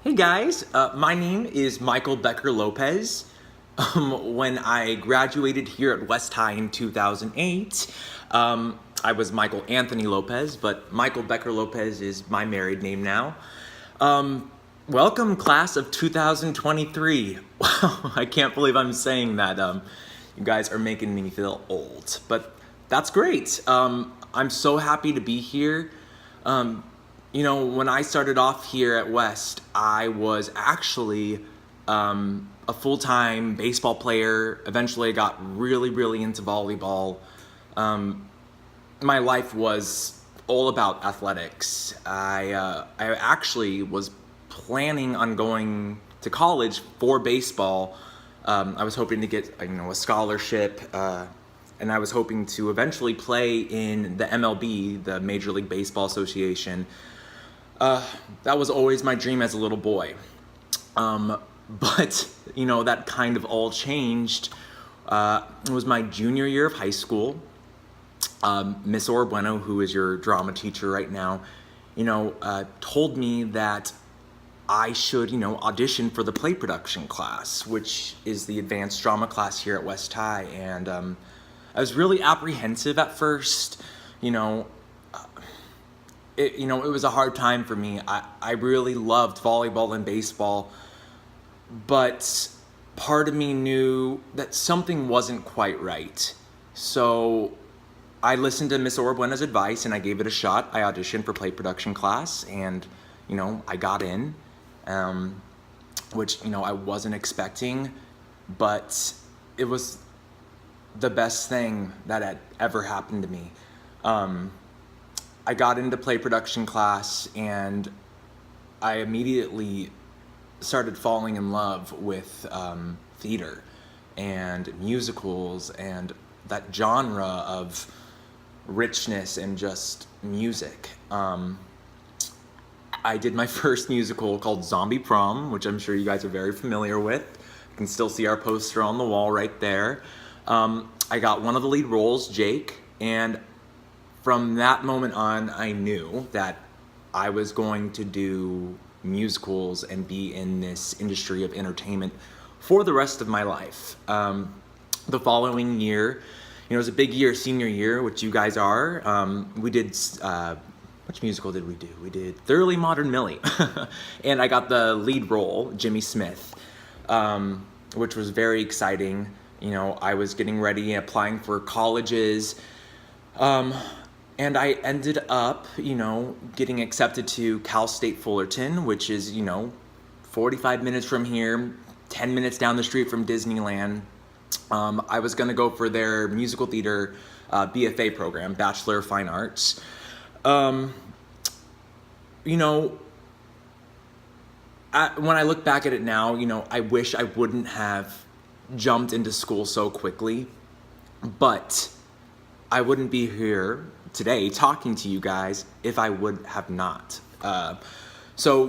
Hey guys, my name is Michael Becker Lopez. When I graduated here at West High in 2008, I was Michael Anthony Lopez, but Michael Becker Lopez is my married name now. Welcome, class of 2023. Wow, I can't believe I'm saying that. You guys are making me feel old, but that's great. I'm so happy to be here. When I started off here at West, I was actually a full-time baseball player. Eventually, I got really into volleyball. My life was all about athletics. I actually was planning on going to college for baseball. I was hoping to get a scholarship, and I was hoping to eventually play in the MLB, the Major League Baseball Association. That was always my dream as a little boy. But that kind of all changed. It was my junior year of high school. Miss Bueno, who is your drama teacher right now, told me that I should, audition for the play production class, which is the advanced drama class here at West High. And I was really apprehensive at first. It was a hard time for me. I really loved volleyball and baseball, but part of me knew that something wasn't quite right. So I listened to Miss Buena's advice and I gave it a shot. I auditioned for play production class and, I got in, which, I wasn't expecting, but it was the best thing that had ever happened to me. I got into play production class and I immediately started falling in love with theater and musicals and that genre of richness and just music. I did my first musical called Zombie Prom, which I'm sure you guys are very familiar with. You can still see our poster on the wall right there. I got one of the lead roles, Jake, and from that moment on, I knew that I was going to do musicals and be in this industry of entertainment for the rest of my life. The following year, it was a big year, senior year, which you guys are. We did, which musical did we do? We did Thoroughly Modern Millie. And I got the lead role, Jimmy Smith, which was very exciting. I was getting ready and applying for colleges. And I ended up, getting accepted to Cal State Fullerton, which is, 45 minutes from here, 10 minutes down the street from Disneyland. I was going to go for their musical theater BFA program, Bachelor of Fine Arts. When I look back at it now, I wish I wouldn't have jumped into school so quickly, but I wouldn't be here today talking to you guys if I would have not. So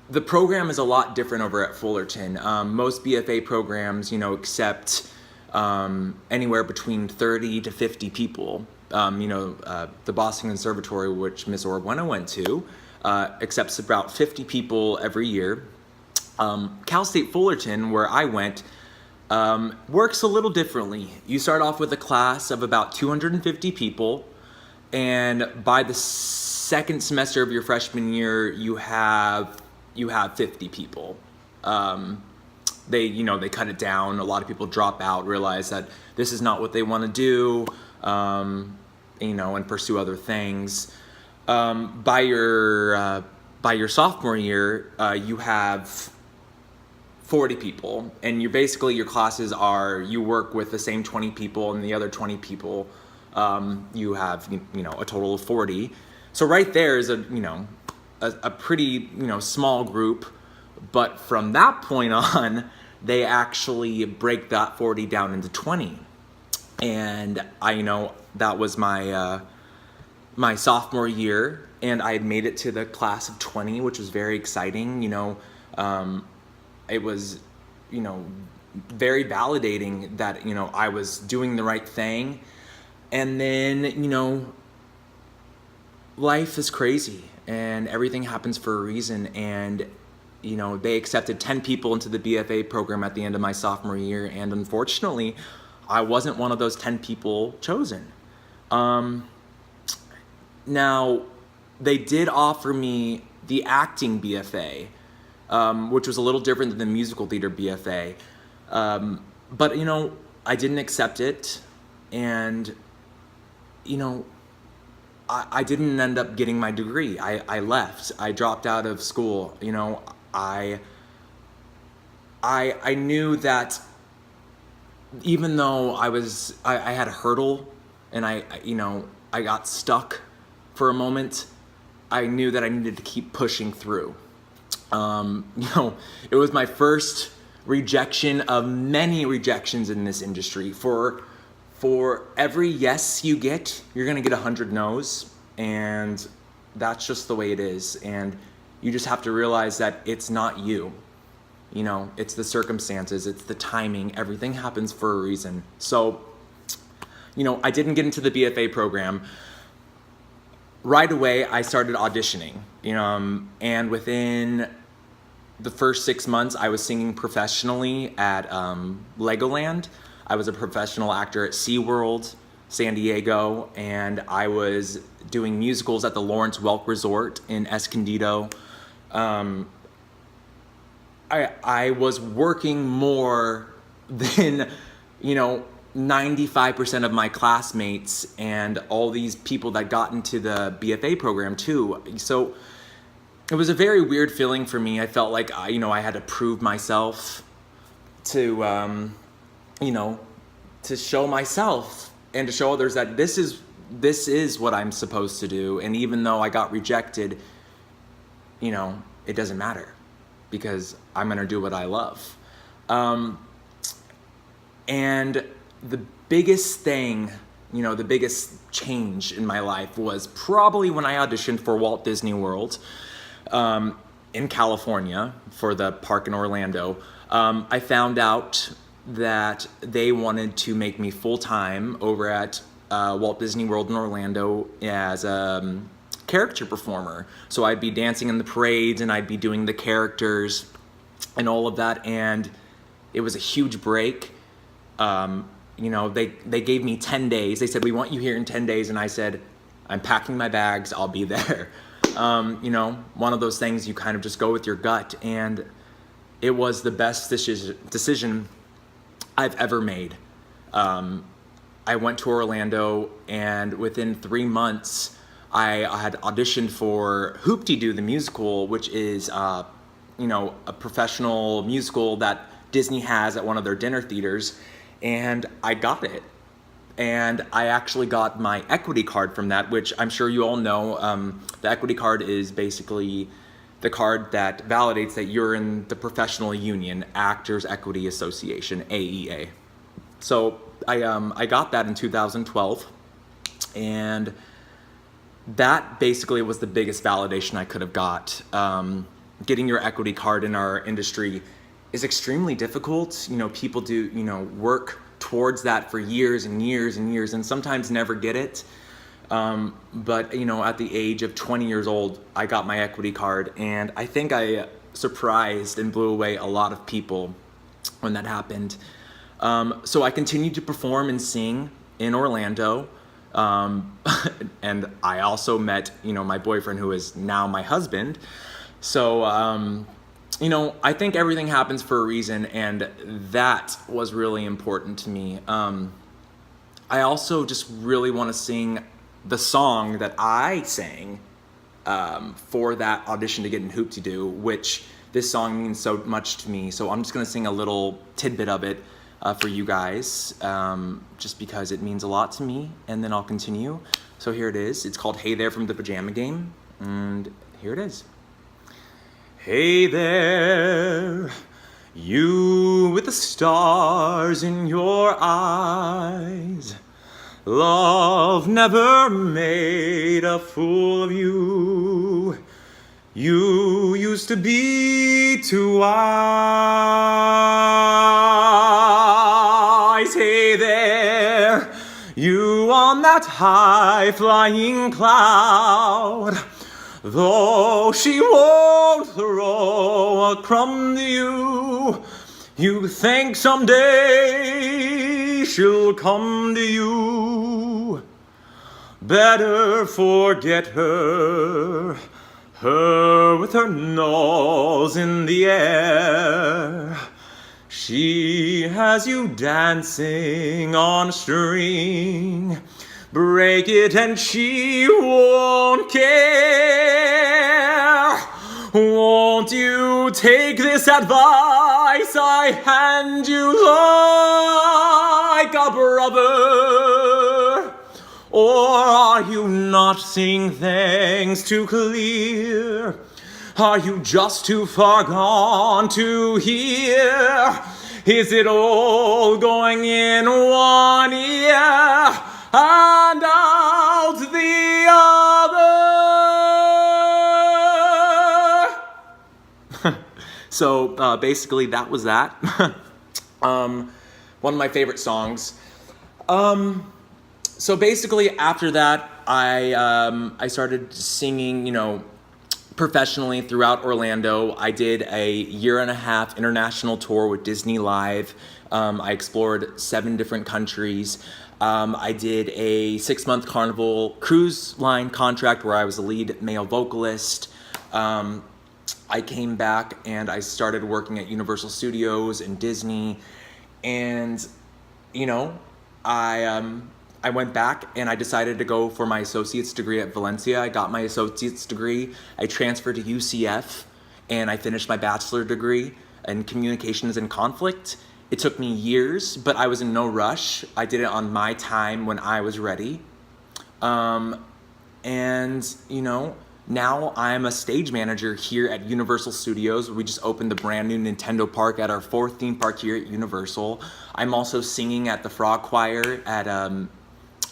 the program is a lot different over at Fullerton. Most BFA programs, accept anywhere between 30 to 50 people. The Boston Conservatory, which Miss Bueno went to, accepts about 50 people every year. Cal State Fullerton, where I went, works a little differently. You start off with a class of about 250 people, and by the second semester of your freshman year, you have 50 people. They cut it down. A lot of people drop out, realize that this is not what they want to do, and pursue other things. By your sophomore year, you have 40 people, and your classes are, you work with the same 20 people, and the other 20 people, you have, a total of 40. So right there is a pretty, small group, but from that point on, they actually break that 40 down into 20. And that was my, my sophomore year, and I had made it to the class of 20, which was very exciting. It was, very validating that, I was doing the right thing. And then, life is crazy and everything happens for a reason. And they accepted 10 people into the BFA program at the end of my sophomore year, and unfortunately, I wasn't one of those 10 people chosen. Now, they did offer me the acting BFA, which was a little different than the musical theater BFA. But, I didn't accept it, and, I didn't end up getting my degree. I left. I dropped out of school. I knew that even though I had a hurdle and I got stuck for a moment, I knew that I needed to keep pushing through. It was my first rejection of many rejections in this industry. For every yes you get, you're gonna get 100 no's, and that's just the way it is. And you just have to realize that it's not you. It's the circumstances, it's the timing, everything happens for a reason. So, I didn't get into the BFA program. Right away, I started auditioning, and within the first 6 months, I was singing professionally at Legoland. I was a professional actor at SeaWorld, San Diego, and I was doing musicals at the Lawrence Welk Resort in Escondido. I was working more than, 95% of my classmates and all these people that got into the BFA program too. So it was a very weird feeling for me. I felt like I had to prove myself to show myself and to show others that this is what I'm supposed to do. And even though I got rejected, it doesn't matter, because I'm gonna do what I love. And the biggest thing, the biggest change in my life was probably when I auditioned for Walt Disney World in California for the park in Orlando. I found out that they wanted to make me full-time over at Walt Disney World in Orlando as a character performer. So I'd be dancing in the parades and I'd be doing the characters and all of that, and it was a huge break. They gave me 10 days. They said, "We want you here in 10 days." And I said, "I'm packing my bags, I'll be there." One of those things you kind of just go with your gut, and it was the best decision I've ever made. I went to Orlando, and within 3 months, I had auditioned for Hoop-Dee-Doo the musical, which is a professional musical that Disney has at one of their dinner theaters, and I got it. And I actually got my equity card from that, which I'm sure you all know. The equity card is basically the card that validates that you're in the professional union, Actors Equity Association, AEA. So I got that in 2012, and that basically was the biggest validation I could have got. Getting your equity card in our industry is extremely difficult. People do, work towards that for years and years and years, and sometimes never get it. But at the age of 20 years old, I got my equity card, and I think I surprised and blew away a lot of people when that happened. So I continued to perform and sing in Orlando. And I also met, my boyfriend, who is now my husband. So, I think everything happens for a reason, and that was really important to me. I also just really want to sing the song that I sang for that audition to get in Hoop-Dee-Doo, which this song means so much to me. So I'm just going to sing a little tidbit of it for you guys, just because it means a lot to me, and then I'll continue. So here it is. It's called Hey There from the Pajama Game, and here it is. Hey there, you with the stars in your eyes. Love never made a fool of you. You used to be too wise. Hey there, you on that high flying cloud. Though she won't throw will come to you. You think someday she'll come to you. Better forget her, her with her nose in the air. She has you dancing on a string. Break it and she won't care. Won't you take this advice I hand you like a brother? Or are you not seeing things too clear? Are you just too far gone to hear? Is it all going in one ear and out the other? So basically that was that. One of my favorite songs. So basically after that, I started singing, professionally throughout Orlando. I did a 1.5 year international tour with Disney Live. I explored 7 different countries. I did a 6-month Carnival cruise line contract where I was the lead male vocalist. I came back and I started working at Universal Studios and Disney, and I went back and I decided to go for my associate's degree at Valencia. I got my associate's degree. I transferred to UCF and I finished my bachelor degree in communications and conflict. It took me years, but I was in no rush. I did it on my time when I was ready. Now I'm a stage manager here at Universal Studios. We just opened the brand new Nintendo park at our 4th theme park here at Universal. I'm also singing at the Frog Choir at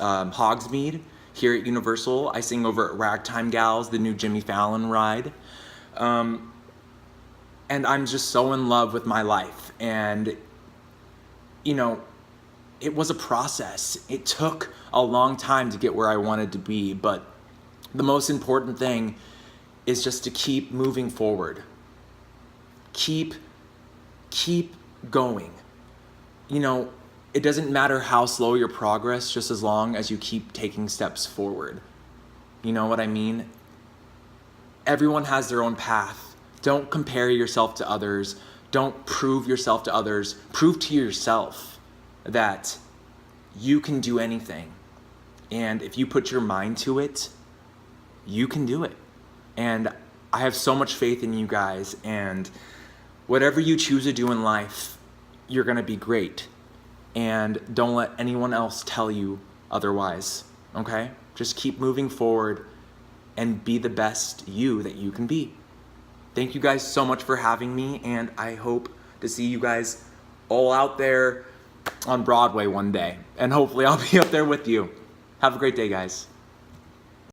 Hogsmeade here at Universal. I sing over at Ragtime Gals, the new Jimmy Fallon ride. And I'm just so in love with my life. And, it was a process. It took a long time to get where I wanted to be, but the most important thing is just to keep moving forward. Keep going. It doesn't matter how slow your progress, just as long as you keep taking steps forward. You know what I mean? Everyone has their own path. Don't compare yourself to others. Don't prove yourself to others. Prove to yourself that you can do anything. And if you put your mind to it, you can do it. And I have so much faith in you guys, and whatever you choose to do in life, you're gonna be great. And don't let anyone else tell you otherwise, okay? Just keep moving forward and be the best you that you can be. Thank you guys so much for having me, and I hope to see you guys all out there on Broadway one day. And hopefully I'll be up there with you. Have a great day, guys.